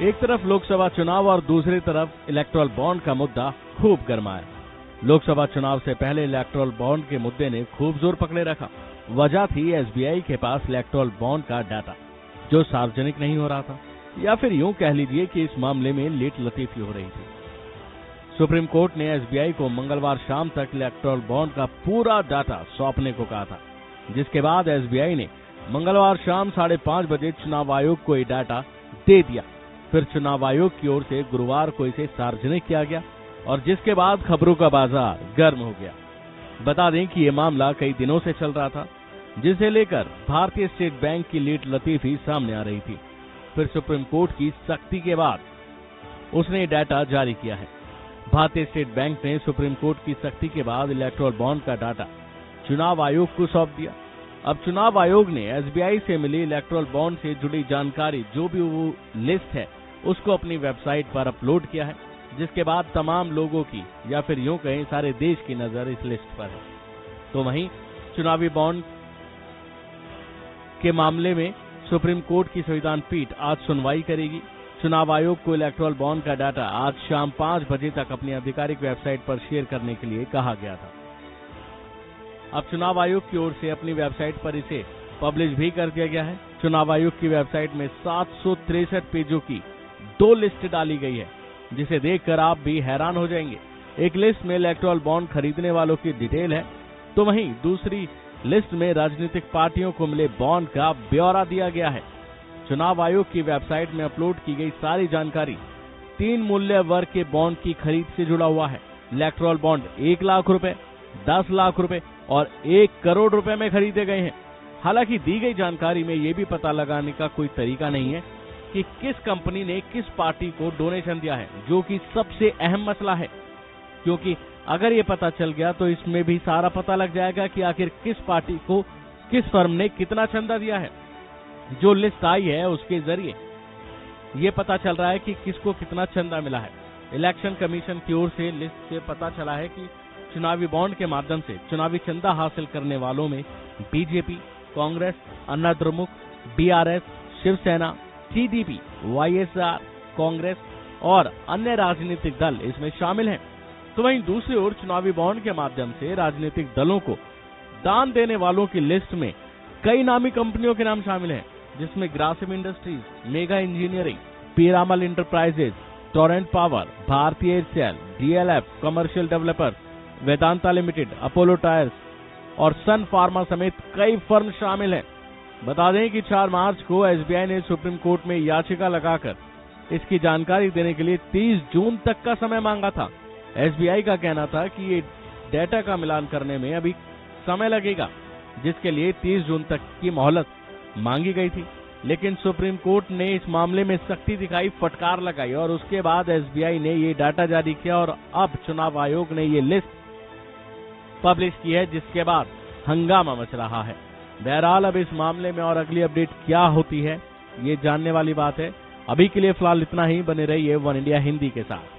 एक तरफ लोकसभा चुनाव और दूसरी तरफ इलेक्टोरल बॉन्ड का मुद्दा खूब गरमाया। लोकसभा चुनाव से पहले इलेक्टोरल बॉन्ड के मुद्दे ने खूब जोर पकड़े रखा। वजह थी एसबीआई के पास इलेक्टोरल बॉन्ड का डाटा जो सार्वजनिक नहीं हो रहा था, या फिर यूं कह लीजिए कि इस मामले में लेट लतीफी हो रही थी। सुप्रीम कोर्ट ने एसबीआई को मंगलवार शाम तक इलेक्टोरल बॉन्ड का पूरा डाटा सौंपने को कहा था, जिसके बाद एसबीआई ने मंगलवार शाम 5:30 बजे चुनाव आयोग को ये डाटा दे दिया। फिर चुनाव आयोग की ओर से गुरुवार को इसे सार्वजनिक किया गया और जिसके बाद खबरों का बाजार गर्म हो गया। बता दें कि ये मामला कई दिनों से चल रहा था, जिसे लेकर भारतीय स्टेट बैंक की लेट लतीफी सामने आ रही थी। फिर सुप्रीम कोर्ट की सख्ती के बाद उसने डाटा जारी किया है। भारतीय स्टेट बैंक ने सुप्रीम कोर्ट की सख्ती के बाद इलेक्टोरल बॉन्ड का डाटा चुनाव आयोग को सौंप दिया। अब चुनाव आयोग ने एसबीआई से मिली इलेक्टोरल बॉन्ड से जुड़ी जानकारी, जो भी वो लिस्ट है, उसको अपनी वेबसाइट पर अपलोड किया है, जिसके बाद तमाम लोगों की, या फिर यूं कहें सारे देश की नजर इस लिस्ट पर है। तो वहीं चुनावी बॉन्ड के मामले में सुप्रीम कोर्ट की संविधान पीठ आज सुनवाई करेगी। चुनाव आयोग को इलेक्टोरल बॉन्ड का डाटा आज शाम 5 बजे तक अपनी आधिकारिक वेबसाइट पर शेयर करने के लिए कहा गया था। अब चुनाव आयोग की ओर से अपनी वेबसाइट पर इसे पब्लिश भी कर दिया गया है। चुनाव आयोग की वेबसाइट में 763 पेजों की 2 लिस्ट डाली गई है, जिसे देखकर आप भी हैरान हो जाएंगे। एक लिस्ट में इलेक्टोरल बॉन्ड खरीदने वालों की डिटेल है, तो वहीं दूसरी लिस्ट में राजनीतिक पार्टियों को मिले बॉन्ड का ब्यौरा दिया गया है। चुनाव आयोग की वेबसाइट में अपलोड की गई सारी जानकारी 3 मूल्य वर्ग के बॉन्ड की खरीद से जुड़ा हुआ है। इलेक्टोरल बॉन्ड 1 लाख रुपए, 10 लाख रुपए और 1 करोड़ रुपए में खरीदे गए हैं। हालांकि दी गई जानकारी में यह भी पता लगाने का कोई तरीका नहीं है कि किस कंपनी ने किस पार्टी को डोनेशन दिया है, जो कि सबसे अहम मसला है, क्योंकि अगर ये पता चल गया तो इसमें भी सारा पता लग जाएगा कि आखिर किस पार्टी को किस फर्म ने कितना चंदा दिया है। जो लिस्ट आई है उसके जरिए ये पता चल रहा है कि किसको कितना चंदा मिला है। इलेक्शन कमीशन की ओर से लिस्ट से पता चला है कि चुनावी बॉन्ड के माध्यम से चुनावी चंदा हासिल करने वालों में BJP, Congress, Anna Dramuk, BRS, Shiv Sena, TDP, YSR, Congress और अन्य राजनीतिक दल इसमें शामिल हैं। तो वहीं दूसरी ओर चुनावी बॉन्ड के माध्यम से राजनीतिक दलों को दान देने वालों की लिस्ट में कई नामी कंपनियों के नाम शामिल हैं, जिसमें Grasim industries, Megha engineering, Piramal enterprises, Torrent power, भारतीय Aircel, DLF commercial developers, Vedanta limited, Apollo tyres और सन फार्मा समेत कई फर्म शामिल हैं। बता दें कि 4 मार्च को एसबीआई ने सुप्रीम कोर्ट में याचिका लगाकर इसकी जानकारी देने के लिए 30 जून तक का समय मांगा था। एसबीआई का कहना था कि ये डेटा का मिलान करने में अभी समय लगेगा, जिसके लिए 30 जून तक की मोहलत मांगी गई थी। लेकिन सुप्रीम कोर्ट ने इस मामले में सख्ती दिखाई, फटकार लगाई और उसके बाद एसबीआई ने ये डाटा जारी किया और अब चुनाव आयोग ने ये लिस्ट पब्लिश की है, जिसके बाद हंगामा मच रहा है। बहरहाल अब इस मामले में और अगली अपडेट क्या होती है ये जानने वाली बात है। अभी के लिए फिलहाल इतना ही। बने रहिए वन इंडिया हिंदी के साथ।